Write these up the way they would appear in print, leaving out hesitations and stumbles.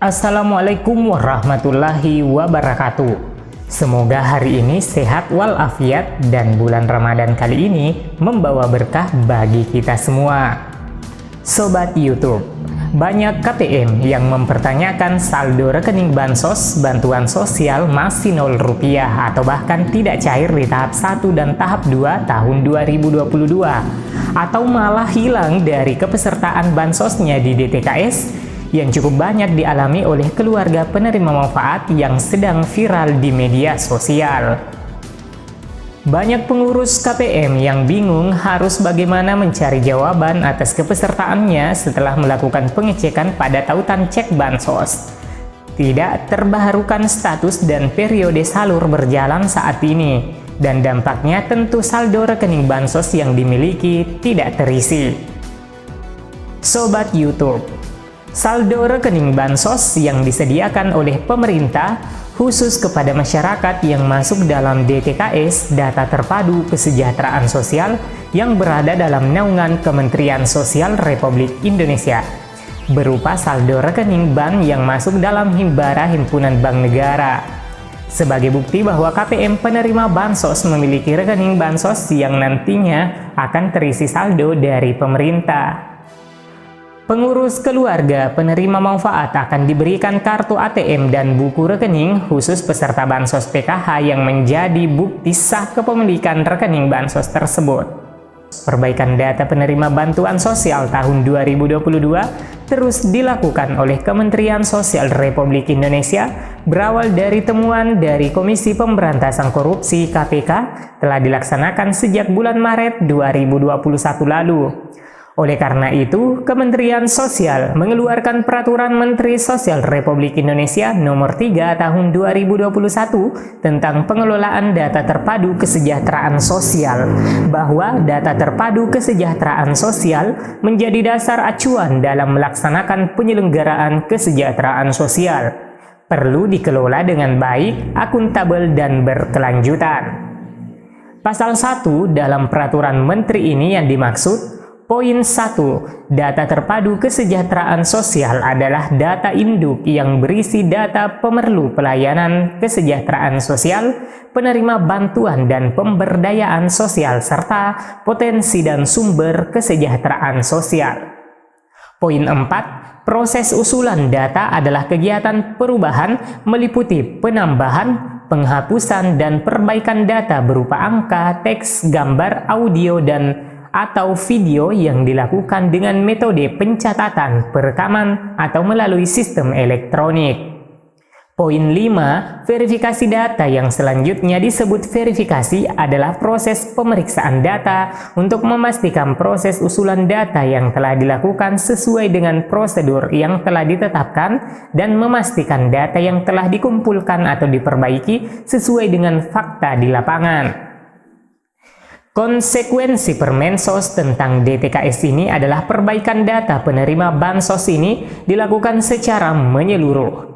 Assalamualaikum warahmatullahi wabarakatuh. Semoga hari ini sehat walafiat dan bulan Ramadan kali ini membawa berkah bagi kita semua. Sobat YouTube, banyak KPM yang mempertanyakan saldo rekening bansos bantuan sosial masih 0 rupiah atau bahkan tidak cair di tahap 1 dan tahap 2 tahun 2022 atau malah hilang dari kepesertaan bansosnya di DTKS yang cukup banyak dialami oleh keluarga penerima manfaat yang sedang viral di media sosial. Banyak pengurus KPM yang bingung harus bagaimana mencari jawaban atas kepesertaannya setelah melakukan pengecekan pada tautan cek bansos. Tidak terbaharukan status dan periode salur berjalan saat ini, dan dampaknya tentu saldo rekening bansos yang dimiliki tidak terisi. Sobat YouTube, saldo rekening bansos yang disediakan oleh pemerintah khusus kepada masyarakat yang masuk dalam DTKS Data Terpadu Kesejahteraan Sosial yang berada dalam naungan Kementerian Sosial Republik Indonesia berupa saldo rekening bank yang masuk dalam Himbara Himpunan Bank Negara. Sebagai bukti bahwa KPM penerima bansos memiliki rekening bansos yang nantinya akan terisi saldo dari pemerintah. Pengurus keluarga penerima manfaat akan diberikan kartu ATM dan buku rekening khusus peserta bansos PKH yang menjadi bukti sah kepemilikan rekening bansos tersebut. Perbaikan data penerima bantuan sosial tahun 2022 terus dilakukan oleh Kementerian Sosial Republik Indonesia berawal dari temuan dari Komisi Pemberantasan Korupsi (KPK) telah dilaksanakan sejak bulan Maret 2021 lalu. Oleh karena itu, Kementerian Sosial mengeluarkan Peraturan Menteri Sosial Republik Indonesia Nomor 3 Tahun 2021 tentang pengelolaan data terpadu kesejahteraan sosial, bahwa data terpadu kesejahteraan sosial menjadi dasar acuan dalam melaksanakan penyelenggaraan kesejahteraan sosial. Perlu dikelola dengan baik, akuntabel, dan berkelanjutan. Pasal 1 dalam Peraturan Menteri ini yang dimaksud, Poin 1. Data terpadu kesejahteraan sosial adalah data induk yang berisi data pemerlu pelayanan kesejahteraan sosial, penerima bantuan dan pemberdayaan sosial, serta potensi dan sumber kesejahteraan sosial. Poin 4. Proses usulan data adalah kegiatan perubahan meliputi penambahan, penghapusan, dan perbaikan data berupa angka, teks, gambar, audio, dan atau video yang dilakukan dengan metode pencatatan, perekaman, atau melalui sistem elektronik. Poin 5. Verifikasi data yang selanjutnya disebut verifikasi adalah proses pemeriksaan data untuk memastikan proses usulan data yang telah dilakukan sesuai dengan prosedur yang telah ditetapkan dan memastikan data yang telah dikumpulkan atau diperbaiki sesuai dengan fakta di lapangan. Konsekuensi Permensos tentang DTKS ini adalah perbaikan data penerima bansos ini dilakukan secara menyeluruh.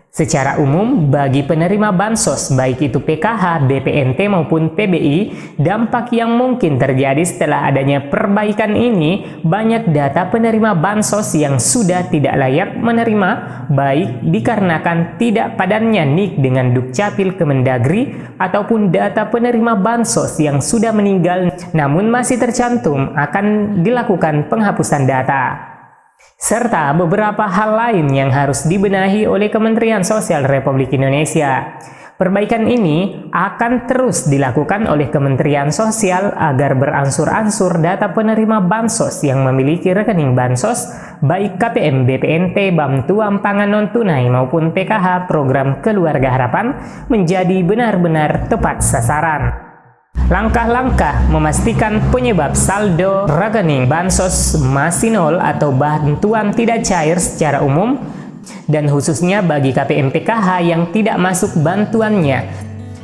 Secara umum, bagi penerima bansos, baik itu PKH, BPNT maupun PBI, dampak yang mungkin terjadi setelah adanya perbaikan ini, banyak data penerima bansos yang sudah tidak layak menerima, baik dikarenakan tidak padannya NIK dengan Dukcapil Kemendagri, ataupun data penerima bansos yang sudah meninggal namun masih tercantum akan dilakukan penghapusan data. Serta beberapa hal lain yang harus dibenahi oleh Kementerian Sosial Republik Indonesia. Perbaikan ini akan terus dilakukan oleh Kementerian Sosial agar beransur-ansur data penerima bansos yang memiliki rekening bansos, baik KPM, BPNT, bantuan pangan non-tunai maupun PKH program Keluarga Harapan, menjadi benar-benar tepat sasaran. Langkah-langkah memastikan penyebab saldo rekening bansos masih 0 atau bantuan tidak cair secara umum dan khususnya bagi KPM PKH yang tidak masuk bantuannya.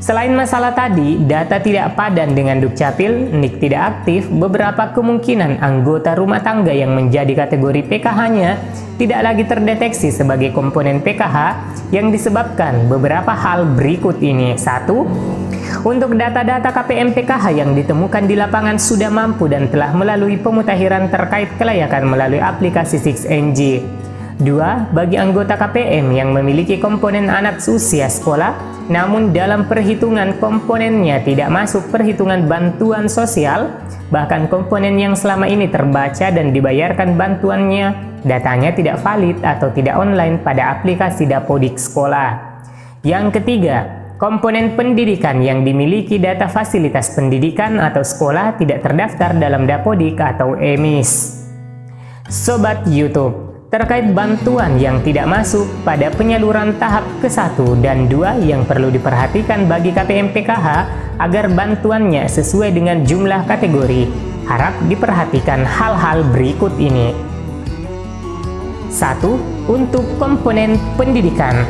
Selain masalah tadi, data tidak padan dengan Dukcapil, NIK tidak aktif, beberapa kemungkinan anggota rumah tangga yang menjadi kategori PKH-nya tidak lagi terdeteksi sebagai komponen PKH yang disebabkan beberapa hal berikut ini. 1. Untuk data-data KPM PKH yang ditemukan di lapangan sudah mampu dan telah melalui pemutakhiran terkait kelayakan melalui aplikasi 6NG. 2. Bagi anggota KPM yang memiliki komponen anak usia sekolah, namun dalam perhitungan komponennya tidak masuk perhitungan bantuan sosial, bahkan komponen yang selama ini terbaca dan dibayarkan bantuannya, datanya tidak valid atau tidak online pada aplikasi Dapodik sekolah. Yang ketiga, komponen pendidikan yang dimiliki data fasilitas pendidikan atau sekolah tidak terdaftar dalam Dapodik atau EMIS. Sobat YouTube, terkait bantuan yang tidak masuk pada penyaluran tahap ke-1 dan 2 yang perlu diperhatikan bagi KPM PKH agar bantuannya sesuai dengan jumlah kategori, harap diperhatikan hal-hal berikut ini. 1. Untuk komponen pendidikan.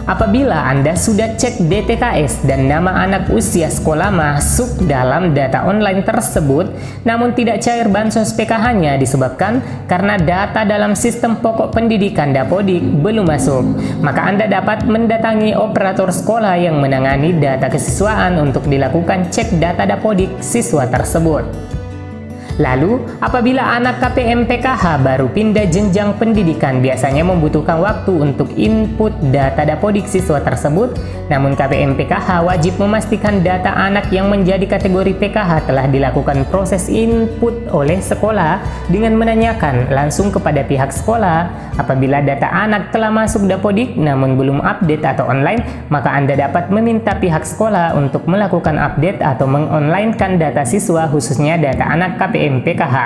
Apabila Anda sudah cek DTKS dan nama anak usia sekolah masuk dalam data online tersebut, namun tidak cair bansos PKH-nya disebabkan karena data dalam sistem pokok pendidikan Dapodik belum masuk, maka Anda dapat mendatangi operator sekolah yang menangani data kesiswaan untuk dilakukan cek data Dapodik siswa tersebut. Lalu, apabila anak KPM PKH baru pindah jenjang pendidikan biasanya membutuhkan waktu untuk input data Dapodik siswa tersebut, namun KPM PKH wajib memastikan data anak yang menjadi kategori PKH telah dilakukan proses input oleh sekolah dengan menanyakan langsung kepada pihak sekolah. Apabila data anak telah masuk Dapodik namun belum update atau online, maka Anda dapat meminta pihak sekolah untuk melakukan update atau mengonlinekan data siswa, khususnya data anak KPM PKH.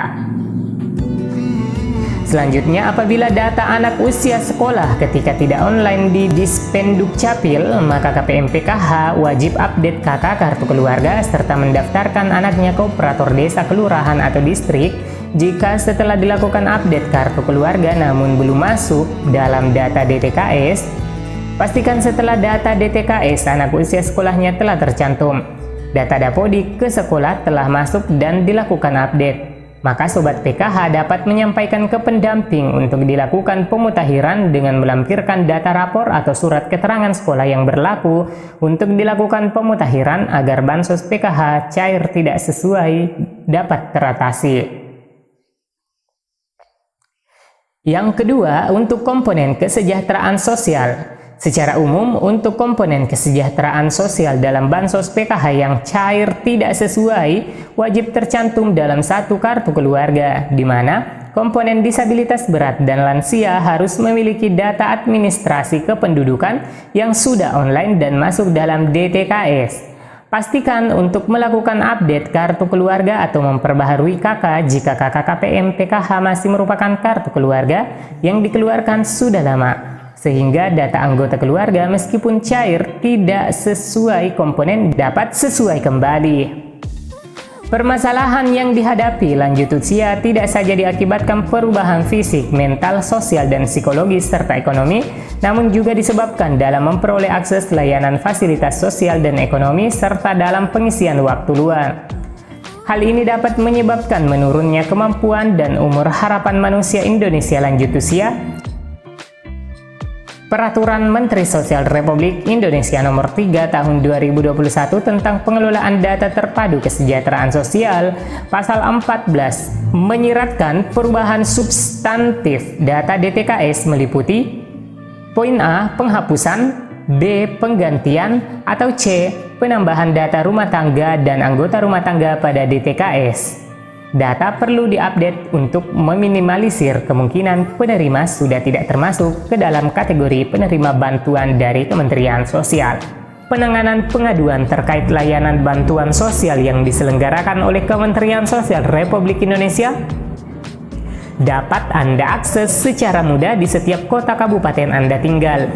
Selanjutnya, apabila data anak usia sekolah ketika tidak online di Dispenduk Capil, maka KPM PKH wajib update KK kartu keluarga serta mendaftarkan anaknya ke operator desa, kelurahan, atau distrik. Jika setelah dilakukan update kartu keluarga namun belum masuk dalam data DTKS, pastikan setelah data DTKS anak usia sekolahnya telah tercantum, data Dapodik ke sekolah telah masuk dan dilakukan update. Maka Sobat PKH dapat menyampaikan ke pendamping untuk dilakukan pemutakhiran dengan melampirkan data rapor atau surat keterangan sekolah yang berlaku untuk dilakukan pemutakhiran agar bansos PKH cair tidak sesuai dapat teratasi. Yang kedua, untuk komponen kesejahteraan sosial. Secara umum, untuk komponen kesejahteraan sosial dalam bansos PKH yang cair tidak sesuai, wajib tercantum dalam satu kartu keluarga, di mana komponen disabilitas berat dan lansia harus memiliki data administrasi kependudukan yang sudah online dan masuk dalam DTKS. Pastikan untuk melakukan update kartu keluarga atau memperbaharui KK jika KK KPM PKH masih merupakan kartu keluarga yang dikeluarkan sudah lama, sehingga data anggota keluarga meskipun cair tidak sesuai komponen dapat sesuai kembali. Permasalahan yang dihadapi lanjut usia tidak saja diakibatkan perubahan fisik, mental, sosial, dan psikologis serta ekonomi, namun juga disebabkan dalam memperoleh akses layanan fasilitas sosial dan ekonomi serta dalam pengisian waktu luang. Hal ini dapat menyebabkan menurunnya kemampuan dan umur harapan manusia Indonesia lanjut usia. Peraturan Menteri Sosial Republik Indonesia Nomor 3 Tahun 2021 tentang pengelolaan data terpadu kesejahteraan sosial, Pasal 14 menyiratkan perubahan substantif data DTKS meliputi poin A. Penghapusan, B. Penggantian, atau C. Penambahan data rumah tangga dan anggota rumah tangga pada DTKS. Data perlu diupdate untuk meminimalisir kemungkinan penerima sudah tidak termasuk ke dalam kategori penerima bantuan dari Kementerian Sosial. Penanganan pengaduan terkait layanan bantuan sosial yang diselenggarakan oleh Kementerian Sosial Republik Indonesia dapat Anda akses secara mudah di setiap kota kabupaten Anda tinggal.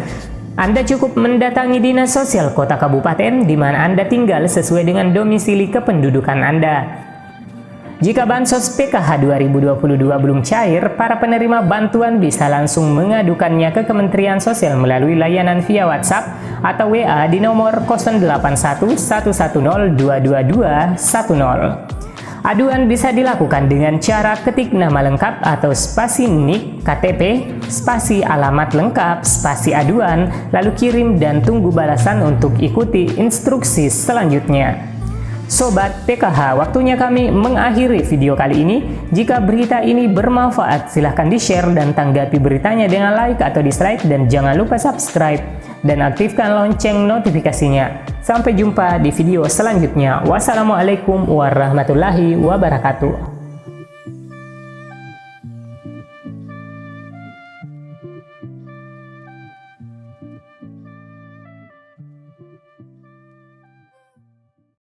Anda cukup mendatangi Dinas Sosial Kota Kabupaten di mana Anda tinggal sesuai dengan domisili kependudukan Anda. Jika bansos PKH 2022 belum cair, para penerima bantuan bisa langsung mengadukannya ke Kementerian Sosial melalui layanan via WhatsApp atau WA di nomor 081 110 222 10. Aduan bisa dilakukan dengan cara ketik nama lengkap atau spasi NIK, KTP, spasi alamat lengkap, spasi aduan, lalu kirim dan tunggu balasan untuk ikuti instruksi selanjutnya. Sobat PKH, waktunya kami mengakhiri video kali ini. Jika berita ini bermanfaat, silahkan di-share dan tanggapi beritanya dengan like atau dislike, dan jangan lupa subscribe dan aktifkan lonceng notifikasinya. Sampai jumpa di video selanjutnya. Wassalamualaikum warahmatullahi wabarakatuh.